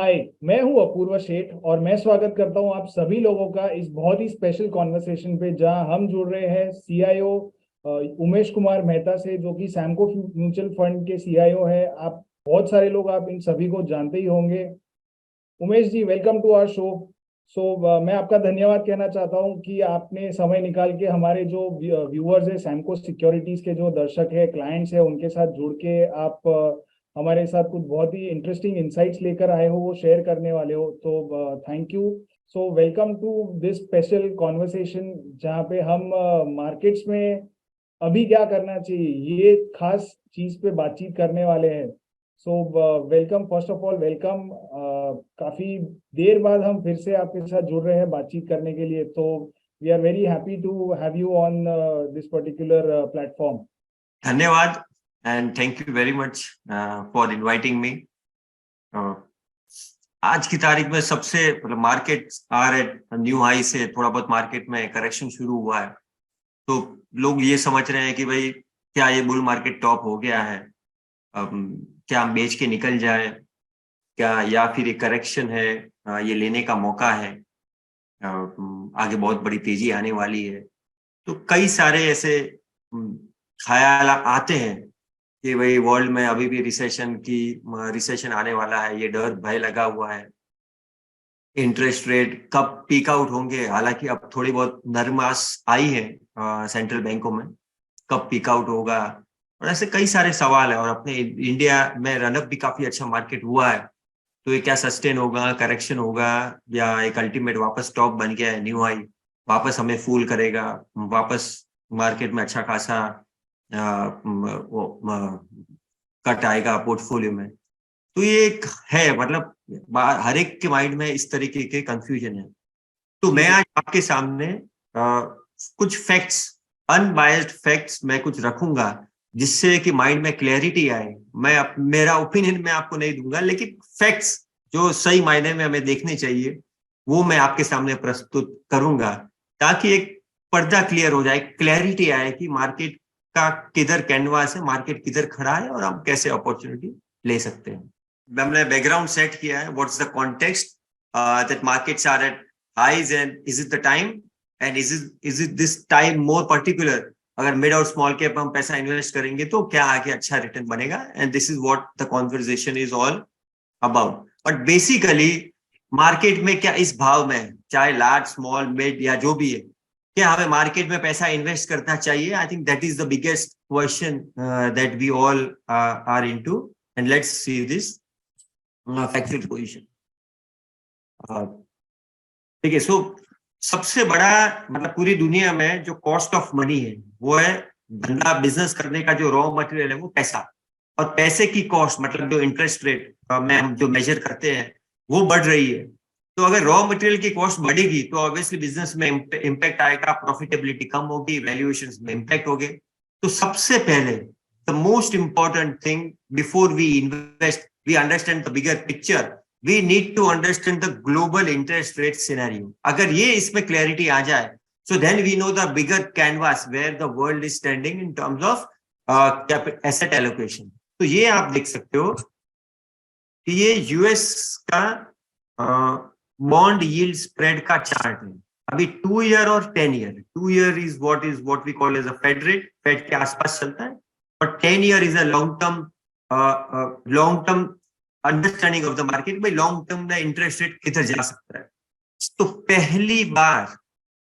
हाय, मैं हूं अपूर्व सेठ और मैं स्वागत करता हूं आप सभी लोगों का इस बहुत ही स्पेशल कॉन्वर्सेशन पे, जहां हम जुड़ रहे हैं सीआईओ उमेश कुमार मेहता से, जो कि सैमको म्यूचुअल फंड के सीआईओ है। आप बहुत सारे लोग आप इन सभी को जानते ही होंगे। Umesh ji, welcome to our show. मैं आपका धन्यवाद कहना चाहता हूं कि आपने समय निकाल के हमारे जो व्यूअर्स है, सैमको सिक्योरिटीज के जो दर्शक है, क्लाइंट्स है, उनके साथ जुड़ के आप हमारे साथ कुछ बहुत ही इंटरेस्टिंग इंसाइट्स लेकर आए हो, वो शेयर करने वाले हो। तो thank you. So welcome to this special conversation, जहाँ पे हम मार्केट्स में अभी क्या करना चाहिए, ये खास चीज पे बातचीत करने वाले हैं। So welcome, first of all welcome. काफी देर बाद हम फिर से आपके साथ जुड़ रहे हैं बातचीत करने के लिए, तो we are very happy to have you on this particular platform. धन्यवाद and thank you very much for inviting me. आज की तारीख में सबसे market are at new high से थोड़ा बहुत मार्केट में करेक्शन शुरू हुआ है, तो लोग ये समझ रहे हैं कि भाई क्या ये बुल मार्केट टॉप हो गया है, क्या हम बेच के निकल जाए क्या, या फिर ये करेक्शन है, ये लेने का मौका है, आगे बहुत बड़ी तेजी आने वाली है। तो कई सारे ऐसे ख्याल आते हैं कि भाई वर्ल्ड में अभी भी रिसेशन आने वाला है, ये डर भय लगा हुआ है। इंटरेस्ट रेट कब पीक आउट होंगे, हालांकि अब थोड़ी बहुत नरमाश आई है सेंट्रल बैंकों में, कब पीक आउट होगा, और ऐसे कई सारे सवाल है। और अपने इंडिया में रनअप भी काफी अच्छा मार्केट हुआ है, तो ये क्या सस्टेन होगा, करेक्शन होगा, या एक अल्टीमेट वापस टॉप बन गया है न्यू हाई, वापस हमें फूल करेगा, वापस मार्केट में अच्छा खासा कट आएगा पोर्टफोलियो में। तो ये एक है, मतलब हर एक के माइंड में इस तरीके के कंफ्यूजन है। तो मैं आज आपके सामने कुछ फैक्ट्स, अनबायस्ड फैक्ट्स मैं कुछ रखूंगा, जिससे कि माइंड में क्लैरिटी आए। मेरा ओपिनियन मैं आपको नहीं दूंगा, लेकिन फैक्ट्स जो सही मायने में हमें देखने चाहिए वो मैं आपके सामने प्रस्तुत करूंगा, ताकि एक पर्दा क्लियर हो जाए, क्लैरिटी आए कि मार्केट का किधर कैनवास है, मार्केट किधर खड़ा है, और हम कैसे अपॉर्चुनिटी ले सकते हैं। हमने बैकग्राउंड सेट किया है, what's the context that markets are at highs, and is it the time, and is it this time more particular, अगर मिड और स्मॉल कैप हम पैसा इन्वेस्ट करेंगे तो क्या आगे अच्छा रिटर्न बनेगा। And this is what the conversation is all about. But basically market में क्या इस भाव में, चाहे लार्ज स्मॉल मिड या जो भी है, क्या हमें मार्केट में पैसा इन्वेस्ट करना चाहिए? I think that is the biggest question that we all are into, and let's see this factual position. ठीक है, सो सबसे बड़ा, मतलब पूरी दुनिया में जो कॉस्ट ऑफ मनी है वो है, धंधा बिजनेस करने का जो रॉ मटेरियल है वो पैसा, और पैसे की कॉस्ट मतलब जो इंटरेस्ट रेट में हम जो मेजर करते हैं वो बढ़ रही है। तो अगर रॉ मटेरियल की कॉस्ट बढ़ेगी तो ऑब्वियसली बिजनेस में इम्पैक्ट आएगा, प्रॉफिटेबिलिटी कम होगी, वैल्यूएशंस में इम्पैक्ट होगे। तो सबसे पहले the most important thing before we invest, we understand the bigger picture, we need to understand the global interest rate scenario. अगर ये इसमें clarity आ जाए, so then we know the bigger canvas where the world is standing in terms of asset allocation. तो ये आप देख सकते हो कि ये यूएस का बॉन्ड यील्ड स्प्रेड का चार्ट है। अभी 2 ईयर और 10 year, 2 year is what we call as a Fed rate, Fed के आसपास चलता है, और 10 year is a long term understanding of the market. भाई लॉन्ग टर्म में इंटरेस्ट रेट किधर जा सकता है। तो पहली बार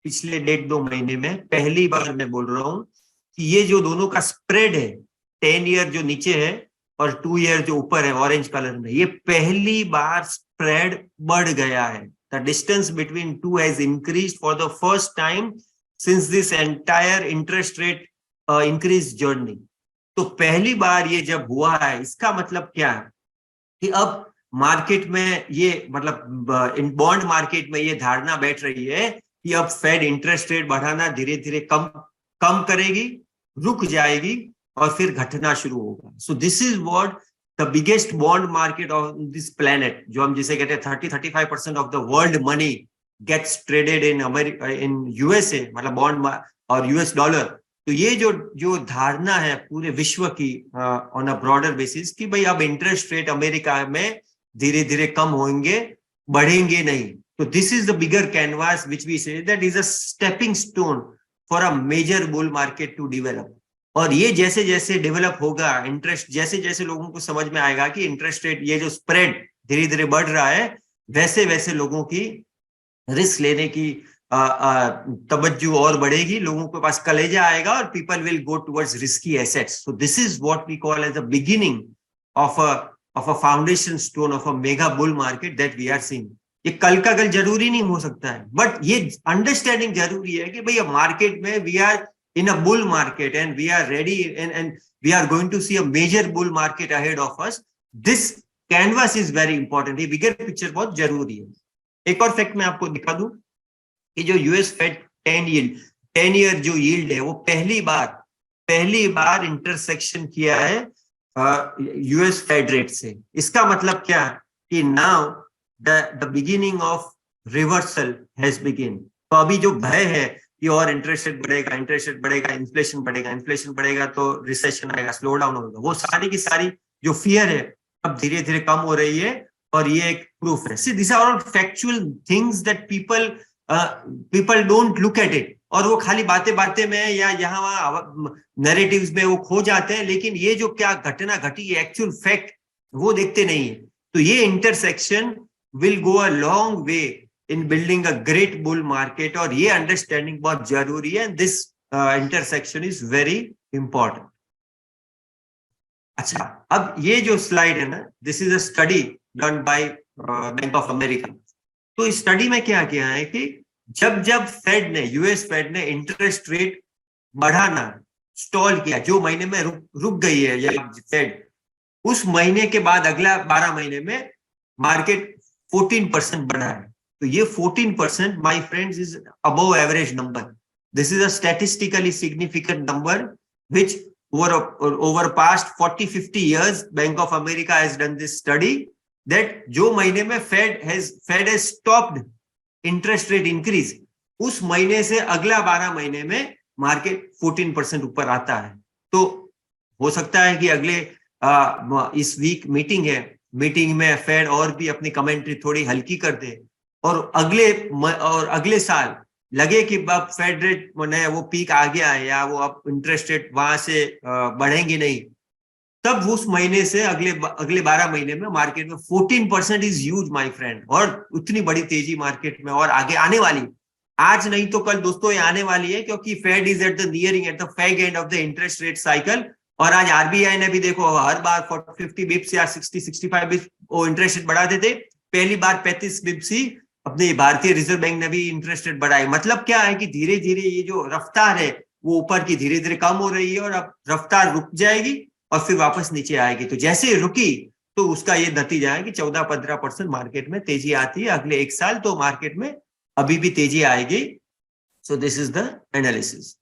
पिछले 1.5-2 महीने में पहली बार मैं बोल रहा हूं कि ये जो दोनों का स्प्रेड है, 10 ईयर जो नीचे है और 2 ईयर जो ऊपर है ऑरेंज कलर में, ये पहली बार स्प्रेड बढ़ गया है। The distance between two has increased for the first time since this entire interest rate increase journey. तो पहली बार ये जब हुआ है, इसका मतलब क्या है कि अब मार्केट में ये, मतलब इन बॉन्ड मार्केट में ये धारणा बैठ रही है कि अब फेड इंटरेस्ट रेट बढ़ाना धीरे धीरे कम करेगी, रुक जाएगी और फिर घटना शुरू होगा। So this is what the biggest bond market of this planet, जो हम जिसे कहते हैं 30-35% of the world money gets traded in America, in USA, मतलब बॉन्ड और यूएस डॉलर। तो ये जो धारणा है पूरे विश्व की ऑन अ ब्रॉडर बेसिस कि भाई अब इंटरेस्ट रेट अमेरिका में धीरे धीरे कम होंगे, बढ़ेंगे नहीं। तो this is the bigger canvas which we say that is a stepping stone for a major bull market to develop. और ये जैसे जैसे डेवलप होगा, इंटरेस्ट जैसे जैसे लोगों को समझ में आएगा कि इंटरेस्ट रेट ये जो स्प्रेड धीरे धीरे बढ़ रहा है, वैसे वैसे लोगों की रिस्क लेने की तवज्जो और बढ़ेगी, लोगों के पास कलेजा आएगा और people will go towards risky assets. So this is what we call as the beginning of a foundation stone of a mega bull market that we are seeing. ये कल का कल जरूरी नहीं हो सकता है, बट ये अंडरस्टैंडिंग जरूरी है कि भैया मार्केट में we are in a bull market and we are ready and we are going to see a major bull market ahead of us. This canvas is very important. ये bigger picture बहुत जरूरी है। एक और fact मैं आपको दिखा दूं कि जो यूएस फेड 10 ईयर जो यील्ड है वो पहली बार इंटरसेक्शन किया है यूएस फेड रेट से। इसका मतलब क्या है कि now the beginning of reversal has begin. तो अभी जो भय है कि और इंटरेस्ट रेट बढ़ेगा, इन्फ्लेशन बढ़ेगा तो रिसेशन आएगा, स्लो डाउन होगा, वो सारी की सारी जो फियर है अब धीरे धीरे कम हो रही है। और ये एक प्रूफ है। See this are all factual things that people don't look at it, और वो खाली बातें में या यहाँ वहां नैरेटिव्स में वो खो जाते हैं, लेकिन ये जो क्या घटना घटी है एक्चुअल फैक्ट वो देखते नहीं है। तो ये intersection will go a long way in building a great bull market, और ये अंडरस्टैंडिंग बहुत जरूरी है। This intersection is very important. अच्छा, अब ये जो स्लाइड है ना, this is a study done by bank of America. तो इस स्टडी में क्या किया है कि जब फेड ने, यूएस फेड ने इंटरेस्ट रेट बढ़ाना स्टॉल किया, जो महीने में रुक गई है या फेड, उस महीने के बाद अगला 12 महीने में मार्केट 14% बढ़ा है। तो ये 14% my friends is above average number. This is a statistically significant number which over past 40-50 years Bank of America has done this study that जो महीने में Fed has stopped interest rate increase, उस महीने से अगला 12 महीने में मार्केट 14% ऊपर आता है। तो हो सकता है कि अगले इस वीक मीटिंग में फेड और भी अपनी कमेंट्री थोड़ी हल्की कर दे, और अगले साल लगे कि अब फेड रेट वो पीक आ गया है या वो अब इंटरेस्ट रेट वहां से बढ़ेंगे नहीं, तब उस महीने से अगले 12 महीने में मार्केट में 14% इज ह्यूज माय फ्रेंड। और उतनी बड़ी तेजी मार्केट में और आगे आने वाली, आज नहीं तो कल दोस्तों ये आने वाली है, क्योंकि Fed is at the fag end of the interest rate cycle. और आज आरबीआई ने भी देखो हर बार 50 बिप्स या 60-65 बिप्स वो इंटरेस्ट रेट बढ़ा देते। पहली बार 35 बिप्स ही अपने भारतीय रिजर्व बैंक ने भी इंटरेस्ट रेट बढ़ाए। मतलब क्या है कि धीरे धीरे ये जो रफ्तार है वो ऊपर की धीरे धीरे कम हो रही है, और अब रफ्तार रुक जाएगी और फिर वापस नीचे आएगी। तो जैसे रुकी तो उसका ये नतीजा है कि 14-15% मार्केट में तेजी आती है। अगले एक साल तो मार्केट में अभी भी तेजी आएगी। सो दिस इज द एनालिसिस।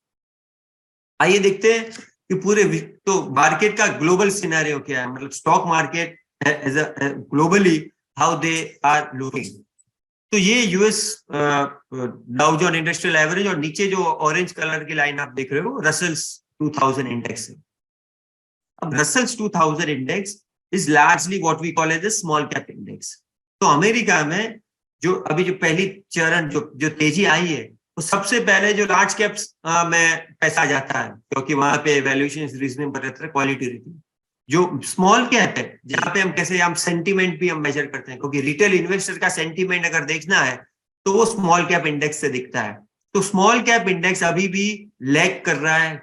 आइए देखते हैं कि पूरे तो मार्केट का ग्लोबल सिनेरियो क्या है, मतलब stock market as a globally how they are looking. तो ये US Dow Jones industrial average, और नीचे जो ऑरेंज कलर की लाइन आप देख रहे हो रसल्स 2000 इंडेक्स है। अब Russell's 2000 index is largely what we call as a small cap index. तो अमेरिका में जो अभी जो पहली चरण जो तेजी आई है, तो सबसे पहले जो लार्ज कैप्स में पैसा जाता है, क्योंकि वहां पे वैल्यूएशन रीजनेबल रहता है, क्वालिटी रहती है। जो स्मॉल कैप है, जहां पे हम कैसे हम सेंटीमेंट भी हम मेजर करते हैं, क्योंकि रिटेल इन्वेस्टर का सेंटीमेंट अगर देखना है तो वो स्मॉल कैप इंडेक्स से दिखता है। तो स्मॉल कैप इंडेक्स अभी भी लैग कर रहा है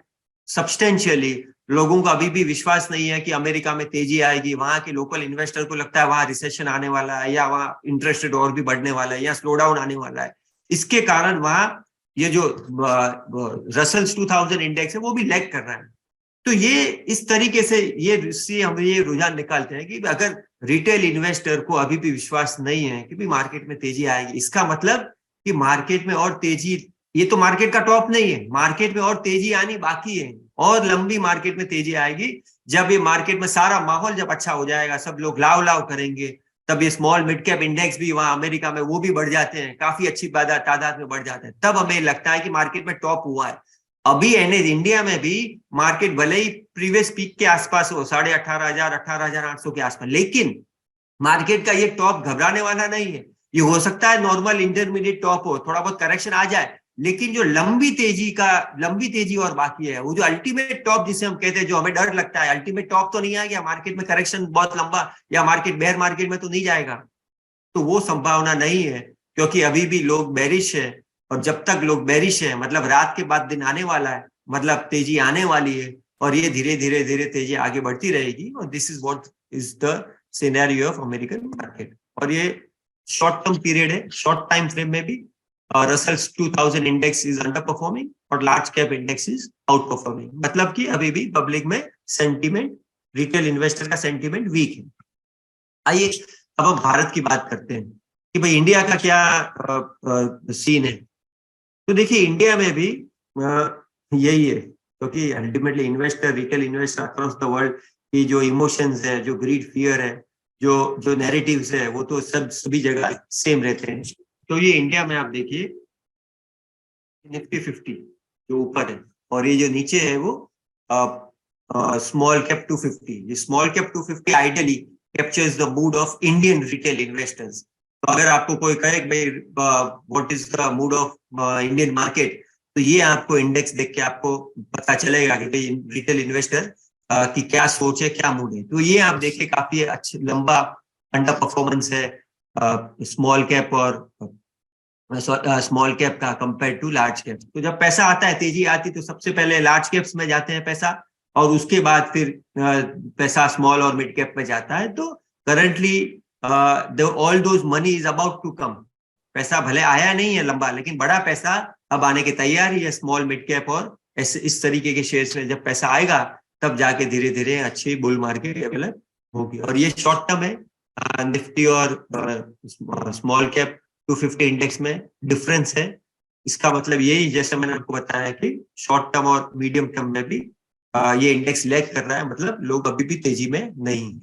सब्सटेंशियली। लोगों का अभी भी विश्वास नहीं है कि अमेरिका में तेजी आएगी। वहां के लोकल इन्वेस्टर को लगता है वहां रिसेशन आने वाला है, या वहां इंटरेस्ट रेट और भी बढ़ने वाला है, या स्लो डाउन आने वाला है। इसके कारण वहां ये जो रसल्स 2000 इंडेक्स है वो भी लैग कर रहा है। तो ये इस तरीके से हम ये रुझान निकालते हैं कि अगर रिटेल इन्वेस्टर को अभी भी विश्वास नहीं है कि भी मार्केट में तेजी आएगी, इसका मतलब कि मार्केट में और तेजी, ये तो मार्केट का टॉप नहीं है, मार्केट में और तेजी आनी बाकी है, और लंबी मार्केट में तेजी आएगी। जब ये मार्केट में सारा माहौल जब अच्छा हो जाएगा, सब लोग लाव करेंगे, तब ये स्मॉल मिड कैप इंडेक्स भी वहां अमेरिका में वो भी बढ़ जाते हैं, काफी अच्छी तादाद में बढ़ जाते हैं। तब हमें लगता है कि मार्केट में टॉप हुआ है। अभी इंडिया में भी मार्केट भले ही प्रीवियस पीक के आसपास हो, 18,500 18,800 के आसपास, लेकिन मार्केट का ये टॉप घबराने वाला नहीं है। ये हो सकता है नॉर्मल इंटरमीडिएट टॉप हो, थोड़ा बहुत करेक्शन आ जाए, लेकिन जो लंबी तेजी और बाकी है, वो जो अल्टीमेट टॉप जिसे हम कहते हैं, जो हमें डर लगता है अल्टीमेट टॉप तो नहीं आएगा मार्केट में, करेक्शन बहुत लंबा या मार्केट बेयर मार्केट में तो नहीं जाएगा, तो वो संभावना नहीं है, क्योंकि अभी भी लोग बेरिश है। और जब तक लोग बेरिश है मतलब रात के बाद दिन आने वाला है, मतलब तेजी आने वाली है, और ये धीरे धीरे धीरे तेजी आगे बढ़ती रहेगी। और this is what is the scenario of American market. और ये शॉर्ट टर्म पीरियड है, शॉर्ट टाइम फ्रेम में भी Russell 2000 index is under performing और large cap index is out performing, मतलब कि अभी भी पब्लिक में सेंटीमेंट, रिटेल इन्वेस्टर का सेंटीमेंट वीक है। आइए अब हम भारत की बात करते हैं कि भाई इंडिया का क्या सीन है। तो देखिए इंडिया में भी यही है, क्योंकि ultimately investor, retail investor across the world की जो इमोशंस है, जो ग्रीड, फियर है, जो नैरेटिव्स है, वो तो सभी जगह सेम रहते हैं। तो ये इंडिया में आप देखिए निफ्टी 50 जो ऊपर है, और ये जो नीचे है वो स्मॉल कैप 250। ये small cap 250 ideally captures the mood off Indian retail investors. तो अगर आपको कोई कहे भाई what is the mood off Indian market, तो ये आपको इंडेक्स देख के आपको पता चलेगा कि भाई रिटेल इन्वेस्टर की क्या सोच है, क्या मूड है। तो ये आप देखिए काफी अच्छा लंबा अंडर परफॉर्मेंस है स्मॉल कैप और स्मॉल कैप का कंपेयर टू लार्ज कैप। तो जब पैसा आता है, तेजी आती, तो सबसे पहले लार्ज कैप्स में जाते हैं पैसा, और उसके बाद फिर पैसा स्मॉल और मिड कैप में जाता है। तो currently all those money is about to come. पैसा भले आया नहीं है लंबा, लेकिन बड़ा पैसा अब आने की तैयारी है स्मॉल मिड कैप और इस तरीके के शेयर्स में। जब पैसा आएगा तब जाके धीरे धीरे अच्छी बुल मार्केट डेवलप होगी। और ये शॉर्ट टर्म है, निफ्टी और स्मॉल कैप 250 इंडेक्स में डिफरेंस है। इसका मतलब यही, जैसे मैंने आपको बताया कि शॉर्ट टर्म और मीडियम टर्म में भी ये इंडेक्स लैग कर रहा है, मतलब लोग अभी भी तेजी में नहीं है।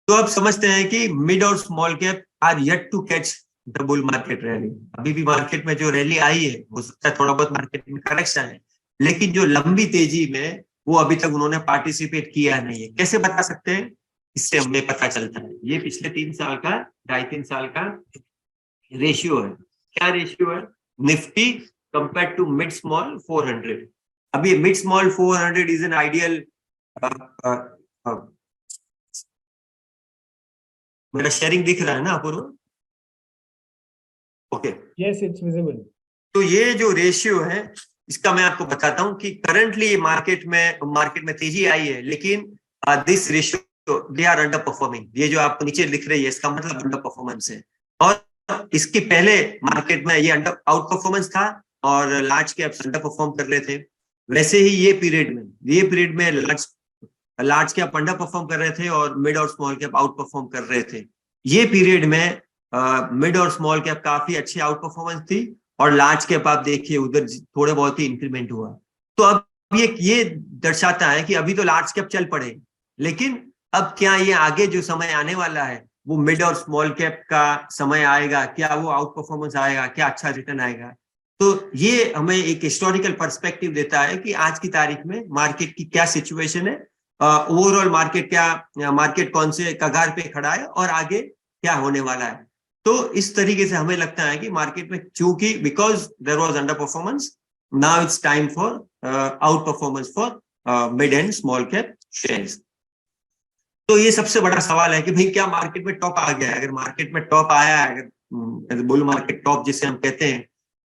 तो अब समझते हैं कि मिड और small cap are yet to catch the bull market rally. अभी भी मार्केट में जो रैली आई है, हो सकता है थोड़ा बहुत मार्केट में करेक्शन है, लेकिन जो लंबी तेजी में वो अभी तक उन्होंने पार्टिसिपेट किया नहीं है। कैसे बता सकते हैं? इससे हमें पता चलता है, ये पिछले 3 साल का, 2.5-3 साल का रेशियो है। क्या रेशियो है? Nifty compare to mid small 400। अभी mid small 400 is an ideal, मेरा शेयरिंग दिख रहा है ना Apoorv? Okay, yes it's visible. तो ये जो रेशियो है, इसका मैं आपको बताता हूं कि करंटली मार्केट में तेजी आई है, लेकिन this ratio they are under performing. ये जो आपको नीचे लिख रही है, इसका मतलब अंडर परफॉर्मेंस है। और इसके पहले मार्केट में ये अंडर आउट परफॉर्मेंस था और लार्ज कैप्स अंडर परफॉर्म कर रहे थे। वैसे ही ये पीरियड में लार्ज कैप अंडर परफॉर्म कर रहे थे और मिड और स्मॉल कैप आउट परफॉर्म कर रहे थे। ये पीरियड में मिड और स्मॉल कैप काफी अच्छी आउट परफॉर्मेंस थी, और लार्ज कैप आप देखिए उधर थोड़े बहुत ही इंक्रीमेंट हुआ। तो अब ये दर्शाता है कि अभी तो लार्ज कैप चल पड़े, लेकिन अब क्या ये आगे जो समय आने वाला है वो मिड और स्मॉल कैप का समय आएगा? क्या वो आउट परफॉर्मेंस आएगा? क्या अच्छा रिटर्न आएगा? तो ये हमें एक हिस्टोरिकल पर्सपेक्टिव देता है कि आज की तारीख में मार्केट की क्या सिचुएशन है, ओवरऑल मार्केट कौन से कगार पे खड़ा है और आगे क्या होने वाला है। तो इस तरीके से हमें लगता है कि मार्केट में, चूंकि because there was under performance, now it's time for out performance for mid and small cap shares. तो ये सबसे बड़ा सवाल है कि भाई क्या मार्केट में टॉप आ गया है? अगर मार्केट में टॉप आया है, अगर बुल मार्केट टॉप जिसे हम कहते हैं,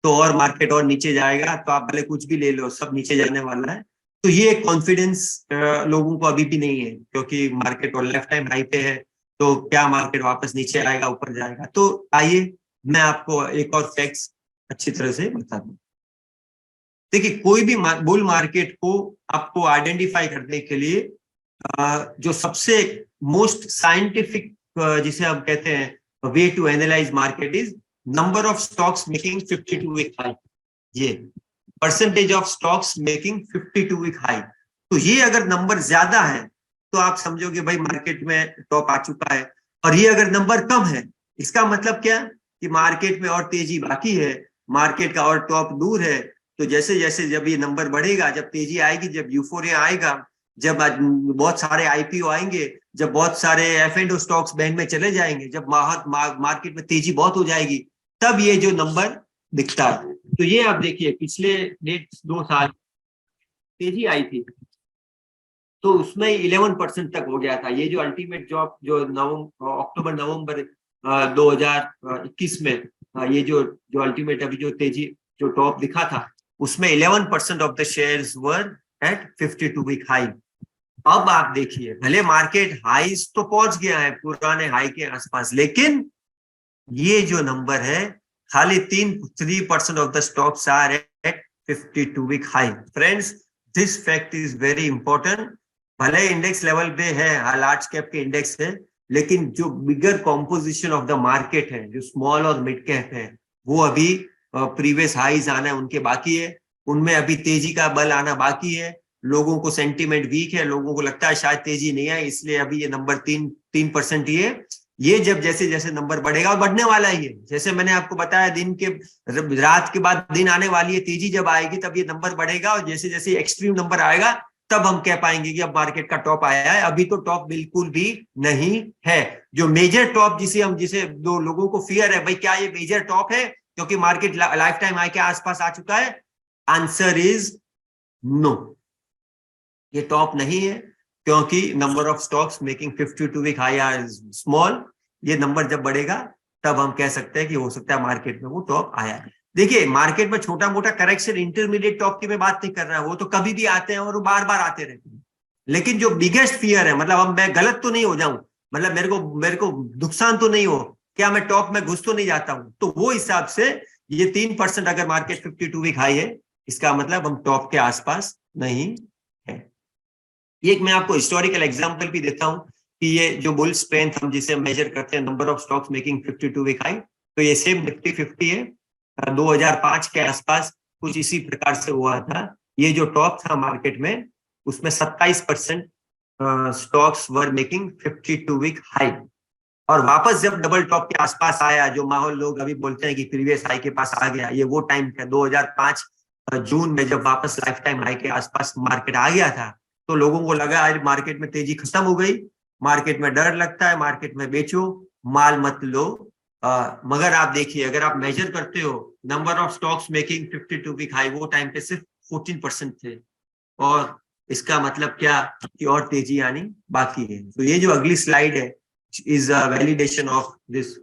तो और मार्केट और नीचे जाएगा, तो आप भले कुछ भी ले लो, सब नीचे जाने वाला है। तो ये कॉन्फिडेंस लोगों को अभी भी नहीं है, क्योंकि मार्केट और लेफ्ट टाइम हाई पे है। तो क्या मार्केट वापस नीचे आएगा, ऊपर जाएगा? तो आइए मैं आपको एक और फैक्ट्स अच्छी तरह से बता दूं। देखिए, कोई भी बुल मार्केट को आपको आइडेंटिफाई करने के लिए जो सबसे मोस्ट साइंटिफिक जिसे हम कहते हैं way to analyze market is number of stocks making 52 week high. ये percentage of stocks making 52 week high. तो ये अगर नंबर ज्यादा है तो आप समझोगे भाई मार्केट में टॉप आ चुका है। और ये अगर नंबर कम है, इसका मतलब क्या कि मार्केट में और तेजी बाकी है, मार्केट का और टॉप दूर है। तो जैसे जैसे जब ये नंबर बढ़ेगा, जब तेजी आएगी, जब यूफोरिया आएगा, जब बहुत सारे आईपीओ आएंगे, जब बहुत सारे F&O स्टॉक्स बैंक में चले जाएंगे, जब मार्केट में तेजी बहुत हो जाएगी, तब ये जो नंबर दिखता है। तो ये आप देखिए पिछले 2 साल तेजी आई थी, तो उसमें 11% तक हो गया था। ये जो अल्टीमेट जॉब जो अक्टूबर नवंबर 2021 में ये जो अल्टीमेट अभी जो तेजी जो टॉप दिखा था, उसमें 11% of the shares were at 52 week high. अब आप देखिए, भले मार्केट हाईज तो पहुंच गया है पुराने हाई के आसपास, लेकिन ये जो नंबर है खाली 3% of the stocks are at 52 week high. Friends, this fact is very important. भले इंडेक्स लेवल पे है, लार्ज कैप के इंडेक्स है, लेकिन जो bigger composition of the market है, जो स्मॉल और मिड कैप है, वो अभी प्रीवियस हाईज आना उनके बाकी है, उनमें अभी तेजी का बल आना बाकी है। लोगों को सेंटीमेंट वीक है, लोगों को लगता है शायद तेजी नहीं आई, इसलिए अभी ये नंबर 3% ये जब जैसे जैसे नंबर बढ़ेगा, और बढ़ने वाला ही है, जैसे मैंने आपको बताया रात के बाद दिन आने वाली है, तेजी जब आएगी तब ये नंबर बढ़ेगा, और जैसे जैसे एक्सट्रीम नंबर आएगा तब हम कह पाएंगे कि अब मार्केट का टॉप आया है। अभी तो टॉप बिल्कुल भी नहीं है। जो मेजर टॉप जिसे दो लोगों को फियर है, भाई क्या ये मेजर टॉप है क्योंकि मार्केट लाइफ टाइम हाई के आसपास आ चुका है? आंसर इज नो, ये टॉप नहीं है, क्योंकि number of stocks making 52 week high are small. ये नंबर जब बढ़ेगा तब हम कह सकते हैं कि हो सकता है मार्केट में वो टॉप आया है। देखिए, मार्केट में छोटा मोटा करेक्शन, इंटरमीडिएट टॉप की मैं बात नहीं कर रहा, वो तो कभी भी आते हैं और वो बार बार आते रहते हैं। लेकिन जो बिगेस्ट फियर है, मतलब अब मैं गलत तो नहीं हो जाऊं, मतलब मेरे को नुकसान तो नहीं हो, क्या मैं टॉप में घुस तो नहीं जाता हूं, तो वो हिसाब से ये 3% अगर मार्केट 52 वीक हाई है, इसका मतलब हम टॉप के आसपास नहीं है। ये मैं आपको हिस्टोरिकल एग्जांपल भी देता हूं कि ये जो बुल स्ट्रेंथ हम जिसे मेजर करते हैं, number of stocks making 52 week high, तो ये सेम निफ्टी 50 है। 2005 के आसपास कुछ इसी प्रकार से हुआ था। ये जो टॉप था मार्केट में, उसमें 27% stocks were making 52 week high, और वापस जब डबल टॉप के आसपास आया, जो माहौल लोग अभी बोलते हैं कि प्रीवियस हाई के पास आ गया, ये वो टाइम था 2005 जून में, जब वापस लाइफ टाइम हाई के आसपास मार्केट आ गया था, तो लोगों को लगा आज मार्केट में तेजी खत्म हो गई, मार्केट में डर लगता है, मार्केट में बेचो, माल मत लो। मगर आप देखिए, अगर आप मेजर करते हो number of stocks making 52 week high, वो टाइम पे सिर्फ 14% थे, और इसका मतलब क्या कि और तेजी आनी बाकी है। तो ये जो अगली स्लाइड है is a validation of this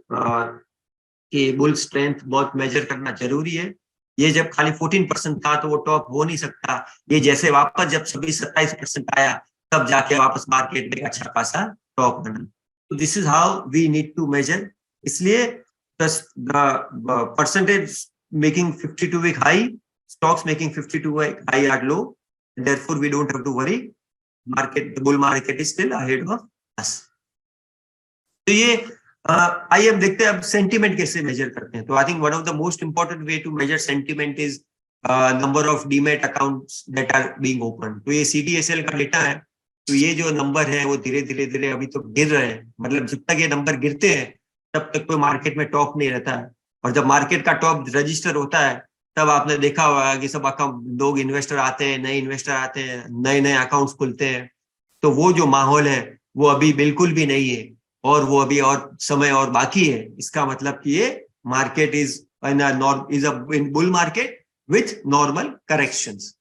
कि बुल स्ट्रेंथ बहुत मेजर करना जरूरी है। ये जब खाली 14% था तो वो टॉप हो नहीं सकता, ये जैसे वापस जब 26-27% आया तब जाके वापस मार्केट में अच्छा खासा टॉप बना। तो this is how we need to measure. इसलिए percentage making 52 week high, stocks making 52 week high are low, therefore we don't have to worry, market, the bull market is still ahead of us। तो ये आइए हम देखते हैं अब sentiment कैसे major करते हैं। तो I think one of the most important way to measure sentiment is number of demat accounts that are being open. तो ये CDSL का डेटा है, तो ये जो नंबर है वो धीरे धीरे अभी तो गिर रहे हैं, मतलब जब तक ये नंबर गिरते हैं तब तक कोई मार्केट में टॉप नहीं रहता है, और जब मार्केट का टॉप रजिस्टर होता है तब आपने देखा होगा कि सब अकाउंट लोग इन्वेस्टर आते हैं, नए इन्वेस्टर आते हैं, नए नए अकाउंट्स खुलते हैं। तो वो जो माहौल है वो अभी बिल्कुल भी नहीं है, और वो अभी और समय और बाकी है। इसका मतलब कि ये market is in bull market with normal corrections.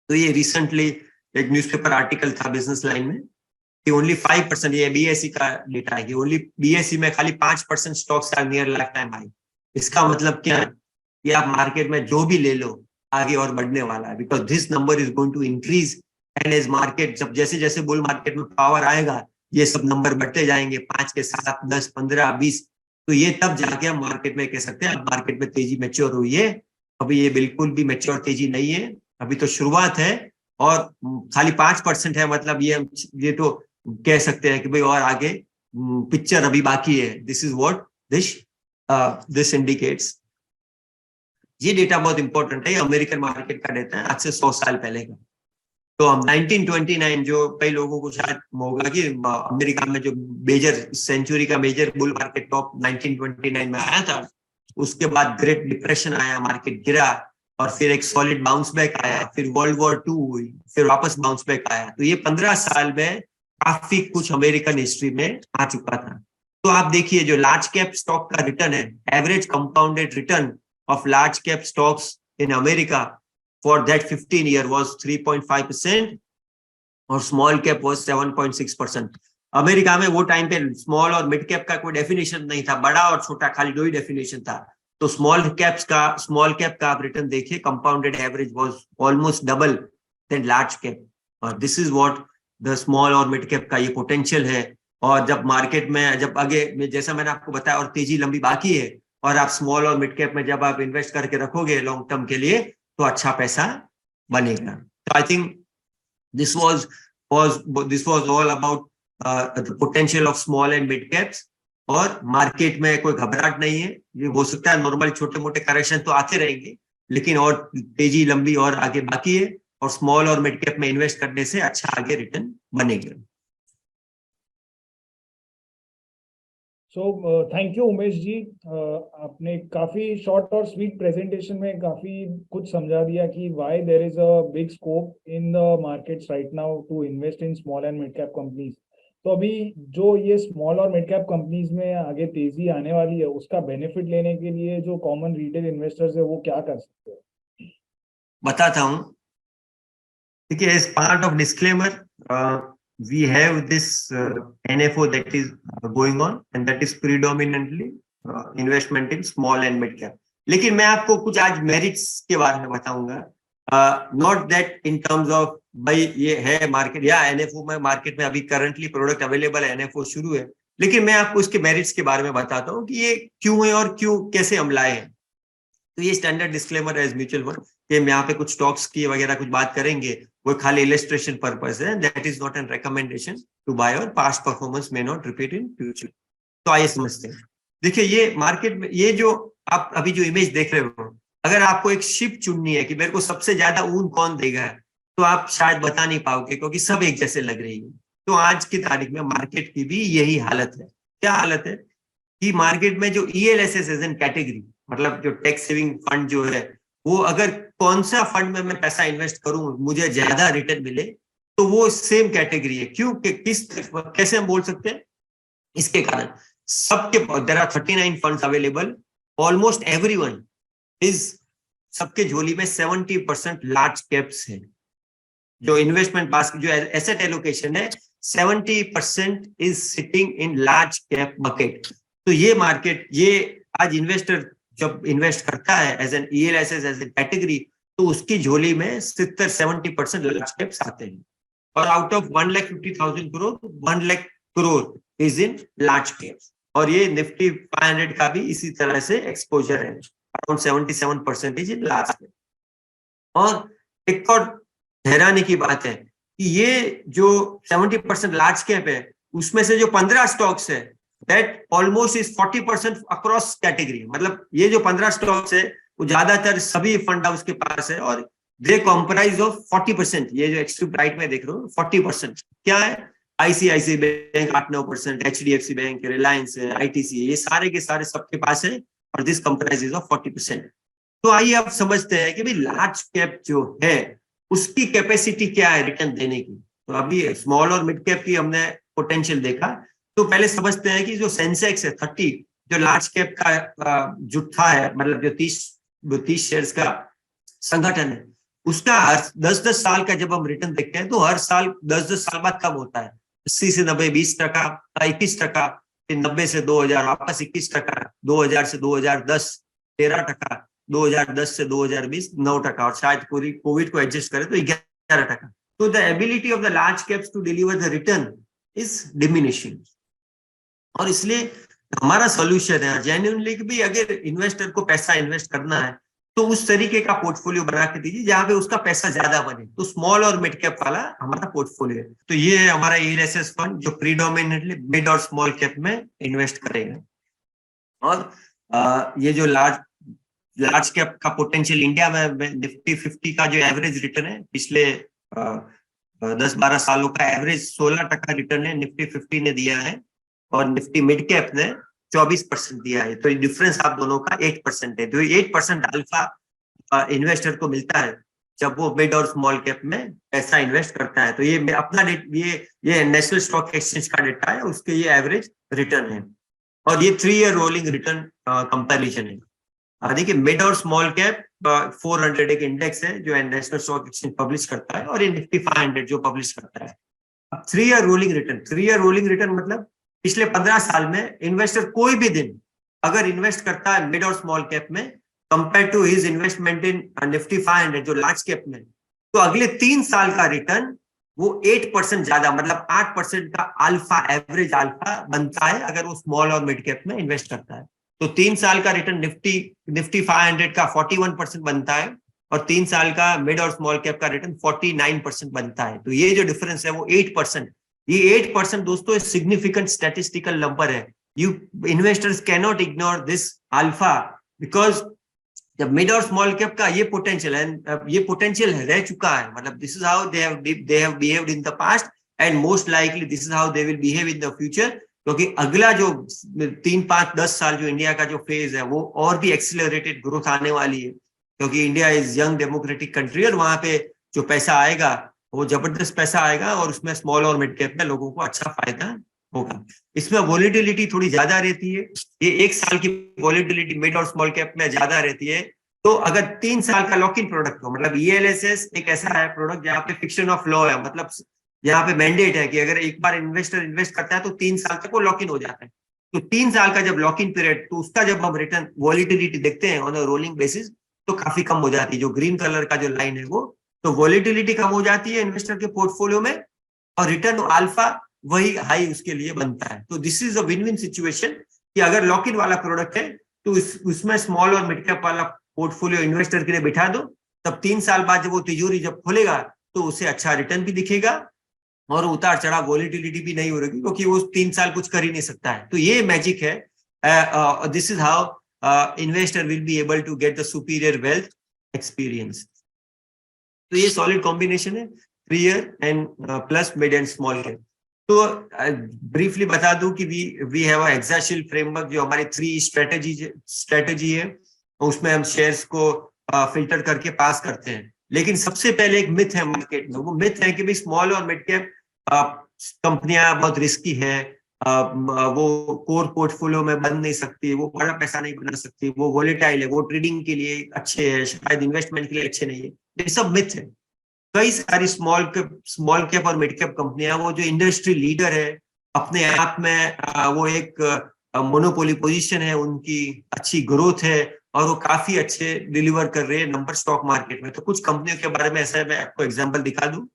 तो ये रिसेंटली एक न्यूज़पेपर आर्टिकल था बिजनेस लाइन में कि ओनली 5%, ये BSE का डेटा है कि ओनली BSE में खाली 5% stocks are near life time high. इसका मतलब क्या है कि आप मार्केट में जो भी ले लो आगे और बढ़ने वाला है, because this number is going to increase, and as market जब जैसे जैसे बुल मार्केट में पावर आएगा ये सब नंबर बढ़ते जाएंगे, 5 के 7, 10, 15, 20। तो ये तब जाके हम मार्केट में कह सकते हैं अब मार्केट में तेजी मैच्योर हुई है। अभी ये बिल्कुल भी मैच्योर तेजी नहीं है, अभी तो शुरुआत है, और खाली 5% है, मतलब ये तो कह सकते हैं कि भाई और आगे पिक्चर अभी बाकी है। This is what this indicates. ये डेटा बहुत इंपॉर्टेंट है, अमेरिकन मार्केट का डेटा है आज से 100 साल पहले का। तो हम 1929, जो कई लोगों को शायद होगा कि अमेरिका में जो मेजर सेंचुरी का मेजर बुल मार्केट टॉप 1929 में आया था, उसके बाद ग्रेट डिप्रेशन आया, मार्केट गिरा, और फिर एक सॉलिड बाउंस बैक आया, फिर वर्ल्ड वॉर 2 हुई, फिर वापस बाउंस बैक आया। तो ये 15 साल में काफी कुछ अमेरिकन हिस्ट्री में आ चुका था। तो आप देखिए जो लार्ज कैप स्टॉक का रिटर्न है, average compounded return of large cap stocks in America for that 15 year was 3.5% और स्मॉल कैप वाज 7.6%। अमेरिका में वो टाइम पे स्मॉल और मिड कैप का कोई डेफिनेशन नहीं था, बड़ा और छोटा खाली दो ही डेफिनेशन था। तो स्मॉल कैप का आप रिटर्न देखिए, compounded average was almost double than large cap. और this is what the small और मिड कैप का ये पोटेंशियल है। और जब मार्केट में जब आगे जैसा मैंने आपको बताया और तेजी लंबी बाकी है, और आप स्मॉल और मिड कैप में जब आप इन्वेस्ट करके रखोगे लॉन्ग टर्म के लिए, तो अच्छा पैसा बनेगा। तो I think this was all about the potential of small and mid caps। और मार्केट में कोई घबराहट नहीं है, ये हो सकता है नॉर्मल छोटे मोटे करेक्शन तो आते रहेंगे, लेकिन और तेजी लंबी और आगे बाकी है, और स्मॉल और मिड कैप में इन्वेस्ट करने से अच्छा आगे रिटर्न बनेगा। थैंक यू उमेश जी, आपने काफी शॉर्ट और स्वीट प्रेजेंटेशन में काफी कुछ समझा दिया कि why there is a big scope in the markets right now to invest in small and mid cap companies. तो अभी जो ये स्मॉल और मिड कैप कंपनीज में आगे तेजी आने वाली है, उसका बेनिफिट लेने के लिए जो कॉमन रिटेल इन्वेस्टर्स है वो क्या कर सकते हैं? बताता हूँ। देखिए, as part of disclaimer we have this NFO that is going on and that is predominantly investment in small and mid cap। लेकिन मैं आपको कुछ आज मेरिट्स के बारे में बताऊंगा, not that in terms of भाई ये है मार्केट या NFO में, मार्केट में अभी करंटली प्रोडक्ट अवेलेबल है, NFO शुरू है, लेकिन मैं आपको इसके मेरिट्स के बारे में बताता हूँ कि ये क्यों है और क्यों कैसे हम लाए हैं। तो ये standard disclaimer as mutual fund कि हम यहाँ पे कुछ स्टॉक्स की वगैरह कुछ बात करेंगे, वो खाली इलस्ट्रेशन पर्पस है, that is not an recommendation to buy और past performance may not repeat in future. तो आइए समझते हैं। देखिए, ये मार्केट में ये जो आप अभी जो इमेज देख रहे हो, अगर आपको एक शिप चुननी है कि मेरे को सबसे ज्यादा ऊन कौन देगा, तो आप शायद बता नहीं पाओगे क्योंकि सब एक जैसे लग रही है। तो आज की तारीख में मार्केट की भी यही हालत है। क्या हालत है कि मार्केट में जो ELSS एज एन कैटेगरी, मतलब जो टैक्स सेविंग फंड जो है, वो अगर कौन सा फंड में मैं पैसा इन्वेस्ट करूं मुझे ज्यादा रिटर्न मिले, तो वो सेम कैटेगरी है। क्यों कैसे हम बोल सकते हैं? इसके कारण सबके there are 39 funds available, almost everyone is, सबके झोली में 70% लार्ज कैप्स है। जो इन्वेस्टमेंट बास्केट जो एसेट एलोकेशन है, 70% is sitting in large cap bucket. तो ये मार्केट, ये आज इन्वेस्टर जब इन्वेस्ट करता है as an ELSS as an category, तो उसकी झोली में 70% लार्ज कैप्स आते हैं। और out of 1,50,000 crore, 1 lakh crore is in large caps. और ये निफ्टी 500 का भी इसी तरह से एक्सपोजर है, अराउंड 77% इन लार्ज कैप। और एक और हैरानी की बात है कि ये जो 70% लार्ज कैप है, उसमें से जो 15 स्टॉक्स है, that almost is 40% across category. मतलब ये जो 15 स्टॉक्स है, वो ज्यादातर सभी फंड हाउस के पास है, और दे कॉम्प्राइज ऑफ 40%। ये जो एक्सट्रीम राइट में देख रहे हो, 40% क्या है? ICICI bank 8-9%, HDFC bank, Reliance है, ITC, ये सारे के सारे सबके पास है, और दिस कॉम्प्राइजेज ऑफ 40%। तो आइए आप समझते हैं कि भाई लार्ज कैप जो है उसकी कैपेसिटी क्या है रिटर्न देने की। तो अभी स्मॉल और मिड कैप की हमने पोटेंशियल देखा, तो पहले समझते हैं कि जो सेंसेक्स है 30, जो लार्ज कैप का जुत्था है, मतलब जो 30 शेयर्स का संगठन है, उसका हर 10-10 साल का जब हम रिटर्न देखते हैं, तो हर साल 10-10 साल बाद कम होता है। 80 से 90 20%, 21%, फिर 90 से 2000 वापस 21%, 2000 से 2010 13%, 2010 से 2020 9%, और शायद पूरी कोविड को एडजस्ट करें तो 11%। तो the ability of the large caps to deliver the return is diminishing. और इसलिए हमारा सॉल्यूशन है जेन्युइनली कि भाई अगर इन्वेस्टर को पैसा इन्वेस्ट करना है, तो उस तरीके का पोर्टफोलियो बना के दीजिए जहां पे उसका पैसा ज्यादा बने। तो स्मॉल और मिड कैप वाला हमारा पोर्टफोलियो है। तो ये है हमारा ELSS फंड जो प्रीडोमिनेटली मिड और स्मॉल कैप में इन्वेस्ट करेगा। और ये जो लार्ज कैप का पोटेंशियल इंडिया में निफ्टी 50 का जो एवरेज रिटर्न है पिछले 10-12 सालों का एवरेज 16% रिटर्न है निफ्टी 50 ने दिया है, और निफ्टी मिड कैप ने 24% दिया है। तो डिफरेंस आप दोनों का 8% है। तो 8% अल्फा इन्वेस्टर को मिलता है, जब वो मिड और स्मॉल कैप में पैसा इन्वेस्ट करता है। तो ये अपना ये नेशनल स्टॉक एक्सचेंज का डेटा है, उसके ये एवरेज रिटर्न है और ये 3 ईयर रोलिंग रिटर्न कंपैरिजन है। देखिए मिड और स्मॉल कैप 400 एक इंडेक्स है जो नेशनल स्टॉक एक्सचेंज पब्लिश करता है और ये निफ्टी 500 जो पब्लिश करता है। अब 3 ईयर रोलिंग रिटर्न मतलब पिछले 15 साल में इन्वेस्टर कोई भी दिन अगर इन्वेस्ट करता है मिड और स्मॉल कैप में compare to his investment in Nifty 500 जो लार्ज कैप में, तो अगले 3 साल का रिटर्न वो 8% ज्यादा मतलब 8% का अल्फा एवरेज अल्फा बनता है अगर वो स्मॉल और मिड कैप में इन्वेस्ट करता है। तो 3 साल का रिटर्न निफ्टी 500 का 41% बनता है और 3 साल का मिड और स्मॉल कैप का रिटर्न 49% बनता है। तो ये जो डिफरेंस है वो 8%, ये 8% दोस्तों सिग्निफिकेंट स्टैटिस्टिकल नंबर है। You investors cannot ignore this alpha because जब मिड और स्मॉल कैप का ये पोटेंशियल है, ये पोटेंशियल रह चुका है, मतलब this is how they have behaved in the past and most likely this is how they will behave in the future. क्योंकि अगला जो 3, 5, 10 साल जो इंडिया का जो फेज है वो और भी एक्सीलरेटेड ग्रोथ आने वाली है, क्योंकि India is young democratic country और वहां पे जो पैसा आएगा वो जबरदस्त पैसा आएगा और उसमें स्मॉल और मिड कैप में लोगों को अच्छा फायदा होगा। इसमें वॉलिटिलिटी थोड़ी ज्यादा रहती है, ये 1 साल की वॉलिटिलिटी मिड और स्मॉल कैप में ज्यादा रहती है। तो अगर 3 साल का लॉक इन प्रोडक्ट हो, मतलब ELSS एक ऐसा है प्रोडक्ट जहाँ पे फिक्शन ऑफ लॉ है, मतलब यहाँ पे मैंडेट है कि अगर एक बार इन्वेस्टर इन्वेस्ट करता है तो 3 साल तक वो लॉक इन हो जाता है। तो 3 साल का जब लॉक इन पीरियड, तो उसका जब हम रिटर्न वॉलिटिलिटी देखते हैं ऑन अ रोलिंग बेसिस तो काफी कम हो जाती है। जो ग्रीन कलर का जो लाइन है वो, तो वॉलिटिलिटी कम हो जाती है इन्वेस्टर के पोर्टफोलियो में और रिटर्न अल्फा वही हाई उसके लिए बनता है। तो this is a win win situation कि अगर लॉक इन वाला प्रोडक्ट है तो उसमें स्मॉल और मिड कैप वाला पोर्टफोलियो इन्वेस्टर के लिए बिठा दो, तब 3 साल बाद जब वो तिजोरी जब खोलेगा तो उसे अच्छा रिटर्न भी दिखेगा और उतार चढ़ाव वॉलिटिलिटी भी नहीं हो रही, क्योंकि वो 3 साल कुछ कर ही नहीं सकता है। तो ये मैजिक है, this is how investor will be able to get the superior wealth experience. तो ये सॉलिड कॉम्बिनेशन है 3 year and plus mid and small cap. तो ब्रीफली बता दूं कि वी हैव अ एक्साशिल फ्रेमवर्क जो हमारी 3 स्ट्रेटेजी है, उसमें हम शेयर्स को फिल्टर करके पास करते हैं। लेकिन सबसे पहले एक मिथ है मार्केट में, वो मिथ है कि भाई स्मॉल और मिड कैप कंपनियां बहुत रिस्की है, वो कोर पोर्टफोलियो में बन नहीं सकती, वो बड़ा पैसा नहीं बना सकती, वो वोलेटाइल है, वो ट्रेडिंग के लिए अच्छे है, शायद इन्वेस्टमेंट के लिए अच्छे नहीं है। ये सब मिथ है। कई सारी स्मॉल कैप और मिड कैप कंपनियां, वो जो इंडस्ट्री लीडर है अपने आप में, वो एक मोनोपोली पोजीशन है उनकी, अच्छी ग्रोथ है और वो काफी अच्छे डिलीवर कर रहे हैं नंबर स्टॉक मार्केट में। तो कुछ कंपनियों के बारे में ऐसा मैं आपको एग्जांपल दिखा दूं।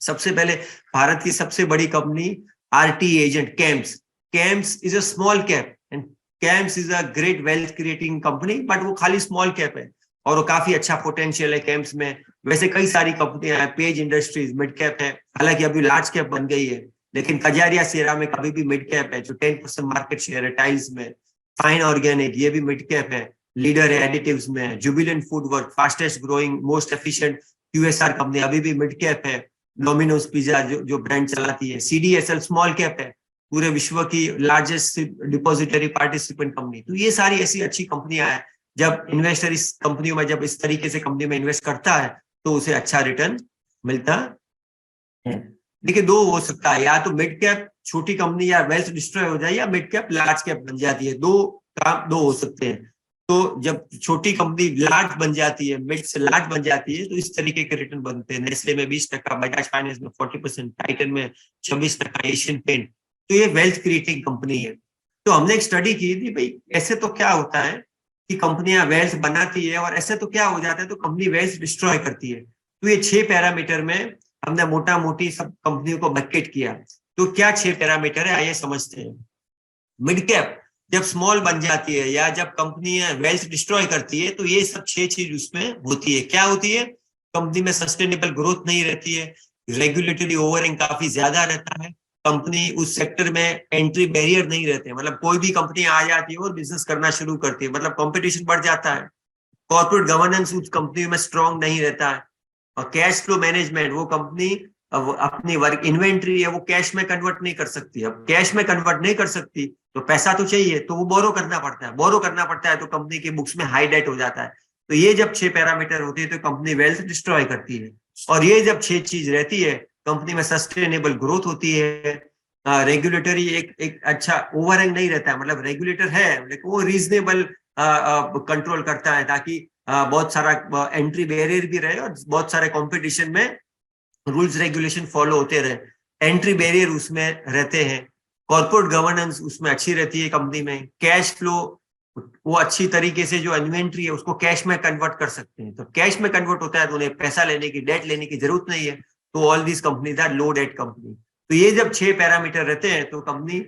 सबसे पहले भारत की सबसे बड़ी company RT agent camps is a small cap and camps is a great wealth creating company, but वो खाली स्मॉल कैप है और वो काफी अच्छा पोटेंशियल है कैम्स में। वैसे कई सारी कंपनियां हैं, पेज इंडस्ट्रीज मिड कैप है, हालांकि अभी लार्ज कैप बन गई है, लेकिन कजारिया सेरामिक अभी भी मिड कैप है जो 10% मार्केट शेयर है टाइल्स में। फाइन ऑर्गेनिक ये भी मिड कैप है, लीडर है एडिटिव्स में। Jubilant Foodwork fastest growing most efficient QSR company अभी भी मिड कैप है। डोमिनोज पिज्जा जो ब्रांड चलाती है। CDSL स्मॉल कैप है, पूरे विश्व की लार्जेस्ट डिपॉजिटरी पार्टिसिपेंट कंपनी। तो ये सारी ऐसी अच्छी कंपनियां हैं, जब इन्वेस्टर इस कंपनियों में, जब इस तरीके से कंपनी में इन्वेस्ट करता है तो उसे अच्छा रिटर्न मिलता है। देखिए 2 हो सकता है, या तो मिड कैप छोटी कंपनी या वेल्थ डिस्ट्रॉय हो जाए, या मिड कैप लार्ज कैप बन जाती है। 2 हो सकते हैं। तो जब छोटी कंपनी लार्ज बन जाती है, मिड से लार्ज बन जाती है, तो इस तरीके के रिटर्न बनते हैं। नेस्ले में 20%, बजाज फाइनेंस में 40%, टाइटन में 26%, एशियन पेंट। तो ये वेल्थ क्रिएटिंग कंपनी है। तो हमने एक स्टडी की थी, भाई ऐसे तो क्या होता है कि कंपनियां वेल्थ बनाती है और ऐसे तो क्या हो जाता है तो कंपनी वेल्थ डिस्ट्रॉय करती है। तो ये 6 पैरामीटर में हमने मोटा मोटी सब कंपनियों को बकेट किया। तो क्या 6 पैरामीटर है, आइए समझते हैं। मिड कैप जब स्मॉल बन जाती है या जब कंपनियां वेल्थ डिस्ट्रॉय करती है, तो ये सब 6 चीज उसमें होती है। क्या होती है? कंपनी में सस्टेनेबल ग्रोथ नहीं रहती है, रेगुलेटरी ओवरहैंग काफी ज्यादा रहता है, कंपनी उस सेक्टर में एंट्री बैरियर नहीं रहते, मतलब कोई भी कंपनी आ जाती है और बिजनेस करना शुरू करती है, मतलब कंपटीशन बढ़ जाता है। कॉर्पोरेट गवर्नेंस उस कंपनी में स्ट्रांग नहीं रहता है। और कैश फ्लो मैनेजमेंट, वो कंपनी अपनी वर्क इन्वेंट्री है वो कैश में कन्वर्ट नहीं कर सकती। अब कैश में कन्वर्ट नहीं कर सकती तो पैसा तो चाहिए, तो वो बोरो करना पड़ता है। बोरो करना पड़ता है तो कंपनी के बुक्स में हाई डेट हो जाता है। तो ये जब 6 पैरामीटर होते हैं तो कंपनी वेल्थ डिस्ट्रॉय करती है। और ये जब 6 चीज रहती है, कंपनी में सस्टेनेबल ग्रोथ होती है, रेगुलेटरी एक अच्छा ओवरहैंग नहीं रहता है, मतलब रेगुलेटर है लेकिन वो रीजनेबल कंट्रोल करता है, ताकि बहुत सारा एंट्री बैरियर भी रहे और बहुत सारे कंपटीशन में रूल्स रेगुलेशन फॉलो होते रहे, एंट्री बैरियर उसमें रहते हैं, कॉर्पोरेट गवर्नेंस उसमें अच्छी रहती है कंपनी में, कैश फ्लो वो अच्छी तरीके से जो इन्वेंट्री है उसको कैश में कन्वर्ट कर सकते हैं। तो कैश में कन्वर्ट होता है तो उन्हें पैसा लेने की, डेट लेने की जरूरत नहीं है। तो all these companies are low debt company. तो ये जब 6 पैरामीटर रहते हैं तो company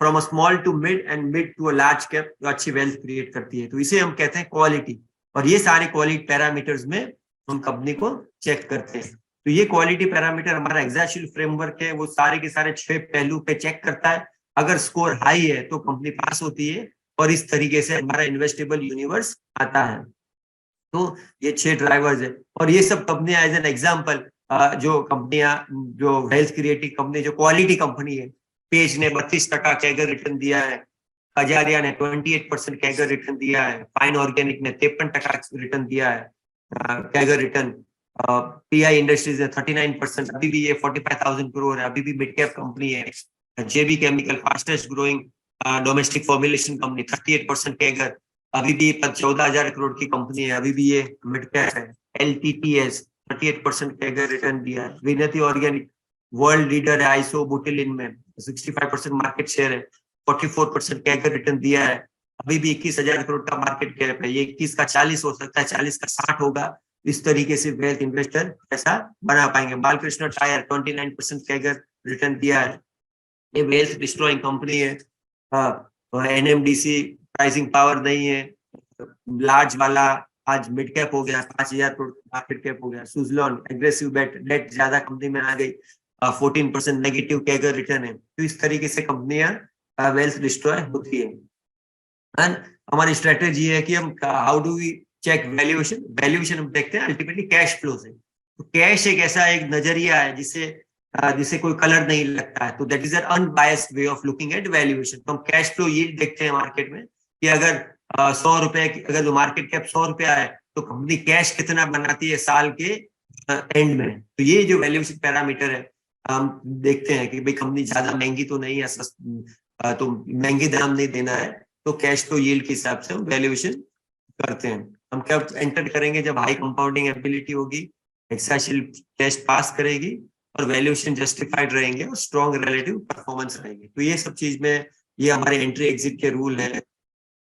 from a small to mid and mid to a large cap जो अच्छी वेल्थ क्रिएट करती है, तो इसे हम कहते हैं क्वालिटी। और ये सारे क्वालिटी पैरामीटर्स में हम कंपनी को चेक करते हैं। तो ये क्वालिटी पैरामीटर हमारा एग्जैक्शियल फ्रेमवर्क है, वो सारे के सारे 6 पहलू पे चेक करता है। अगर स्कोर हाई है तो कंपनी पास होती है और इस तरीके से हमारा इन्वेस्टेबल यूनिवर्स आता है। तो ये 6 ड्राइवर्स है और ये सब कंपनियां एज एन एग्जांपल, जो कंपनियां जो वेल्थ क्रिएटिंग कंपनी जो क्वालिटी कंपनी है, पेज ने 32% कैगर रिटर्न दिया है, कजारिया ने 28% कैगर रिटर्न दिया है, फाइन ऑर्गेनिक ने 53% रिटर्न दिया है कैगर रिटर्न, पीआई इंडस्ट्रीज ने 39%, अभी भी ये 45,000 करोड़ है, अभी भी मिड कैप कंपनी है। JB chemical fastest growing domestic formulation company 38% CAGR, अभी भी 14,000 करोड़ की कंपनी है, अभी भी ये मिड कैप है। एलटीटीएस 38% कैगर रिटर्न दिया है। विनती ऑर्गेनिक वर्ल्ड लीडर है आइसो बुटिलिन में, 65% मार्केट शेयर है, 44% कैगर रिटर्न दिया है, अभी भी 21,000 करोड़ का मार्केट कैप है। ये 21 का 40 हो सकता है, 40 का 60 होगा। इस तरीके से वेल्थ इन्वेस्टर ऐसा बना पाएंगे। बालकृष्ण टायर 29% कैगर रिटर्न दिया है, ये वेल्थ डिस्ट्रॉइंग कंपनी है। एनएमडीसी प्राइसिंग पावर नहीं है, लार्ज वाला आज मिड कैप हो गया, 5,000 करोड़ मार्केट कैप हो गया। सुजलॉन एग्रेसिव बेट, डेट ज्यादा कंपनी में आ गई, 14% नेगेटिव कैगर रिटर्न है। तो इस तरीके से कंपनियां वेल्थ डिस्ट्रॉय होती है। एंड हमारी स्ट्रेटेजी है कि हम how do we check valuation. Valuation हम देखते हैं अल्टीमेटली कैश फ्लो से। तो कैश एक ऐसा एक नजरिया है जिसे कोई कलर नहीं लगता है, तो that is an unbiased way of looking at valuation. तो हम कैश फ्लो ये देखते हैं मार्केट में कि अगर 100 रुपए की अगर जो मार्केट कैप 100 रुपया है तो कंपनी कैश कितना बनाती है साल के एंड में। तो ये जो वैल्यूएशन पैरामीटर है हम देखते हैं कि भाई कंपनी ज्यादा महंगी तो नहीं है, तो महंगी दाम नहीं देना है, तो कैश फ्लो यील्ड के हिसाब से हम वैल्यूएशन करते हैं। हम कब एंटर करेंगे? जब हाई कंपाउंडिंग एबिलिटी होगी, एक्सेसिव टेस्ट पास करेगी और वैल्यूएशन जस्टिफाइड रहेंगे और स्ट्रॉन्ग रिलेटिव परफॉर्मेंस रहेगी। तो ये सब चीज में ये हमारे एंट्री एग्जिट के रूल है।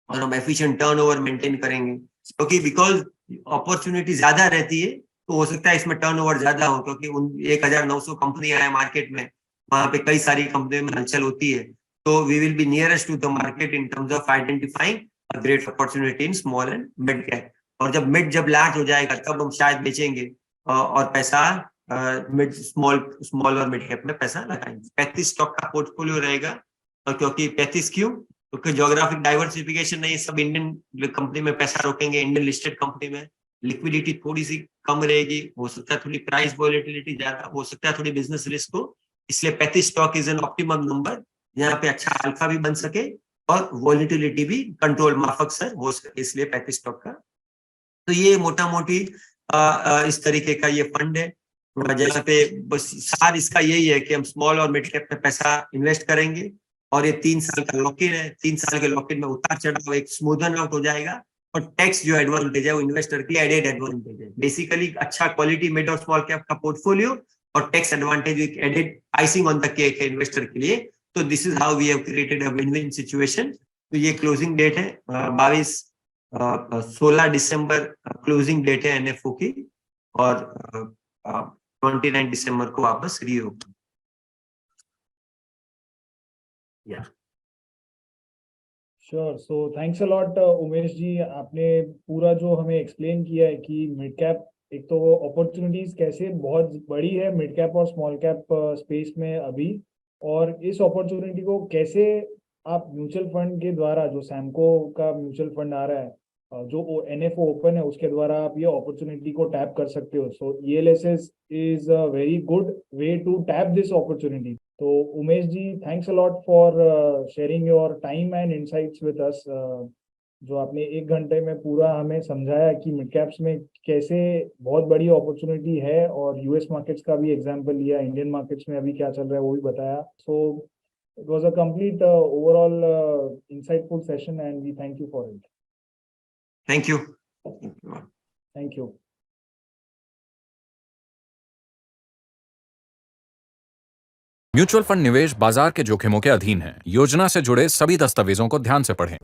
और हम एफिशिएंट टर्नओवर मेंटेन करेंगे, क्योंकि बिकॉज अपॉर्चुनिटी ज्यादा रहती है तो हो सकता है इसमें टर्नओवर ज्यादा हो, क्योंकि उन 1,900 कंपनियां हैं मार्केट में, वहां पे कई सारी कंपनियों में हलचल होती है। तो we will be nearest to the market in terms of identifying a great opportunity in small and mid cap. और जब मिड जब लार्ज हो जाएगा तब हम शायद बेचेंगे और पैसा मिड स्मॉल और मिड कैप में पैसा लगाएंगे। 35 स्टॉक का पोर्टफोलियो रहेगा। और क्योंकि 35 क्यों? क्योंकि ज्योग्राफिक डाइवर्सिफिकेशन नहीं, सब इंडियन कंपनी में पैसा रोकेंगे, इंडियन लिस्टेड कंपनी में लिक्विडिटी थोड़ी सी कम रहेगी, हो सकता है थोड़ी प्राइस वॉलेटिलिटी ज्यादा, हो सकता है थोड़ी बिजनेस रिस्क हो। इसलिए 35 stock is an optimum number, यहाँ पे अच्छा अल्फा भी बन सके और वॉलेटिलिटी भी कंट्रोल माफक सर हो सके, इसलिए 35 स्टॉक का। तो ये मोटा मोटी इस तरीके का ये फंड है, जैसे पे बस सार इसका यही है कि हम स्मॉल और मिड कैप में पैसा इन्वेस्ट करेंगे और ये 3 साल का लॉक-इन है। 3 साल के लॉक-इन में उतार चढ़ाव एक स्मूदन आउट हो जाएगा और टैक्स जो एडवांटेज है वो इन्वेस्टर के लिए एडेड एडवांटेज है। बेसिकली अच्छा क्वालिटी मिड और स्मॉल कैप का पोर्टफोलियो और टैक्स एडवांटेज एक added icing on the cake है इन्वेस्टर के लिए। तो this is how we have created a win win situation. तो ये क्लोजिंग डेट है 16 दिसंबर क्लोजिंग डेट है एनएफओ की, और 29 दिसंबर को वापस reopen. Sure. So thanks a lot Umesh ji, आपने पूरा जो हमें एक्सप्लेन किया है कि मिड कैप, एक तो अपॉर्चुनिटीज कैसे बहुत बड़ी है मिड कैप और स्मॉल कैप स्पेस में अभी, और इस अपॉर्चुनिटी को कैसे आप म्यूचुअल फंड के द्वारा, जो सैमको का म्यूचुअल फंड आ रहा है, जो एनएफओ ओपन है उसके द्वारा आप ये अपॉर्चुनिटी को टैप कर सकते हो। So ELSS is a very good way to tap this opportunity. तो उमेश जी, thanks a lot for sharing your time and insights with us. जो आपने 1 घंटे में पूरा हमें समझाया कि मिड कैप्स में कैसे बहुत बड़ी अपॉर्चुनिटी है, और यूएस मार्केट्स का भी एग्जांपल लिया, इंडियन मार्केट्स में अभी क्या चल रहा है वो भी बताया. So it was a complete overall insightful session and we thank you for it. Thank you. Thank you. Mutual fund निवेश बाजार के जोखिमों के अधीन है. योजना से जुड़े सभी दस्तावेजों को ध्यान से पढ़ें.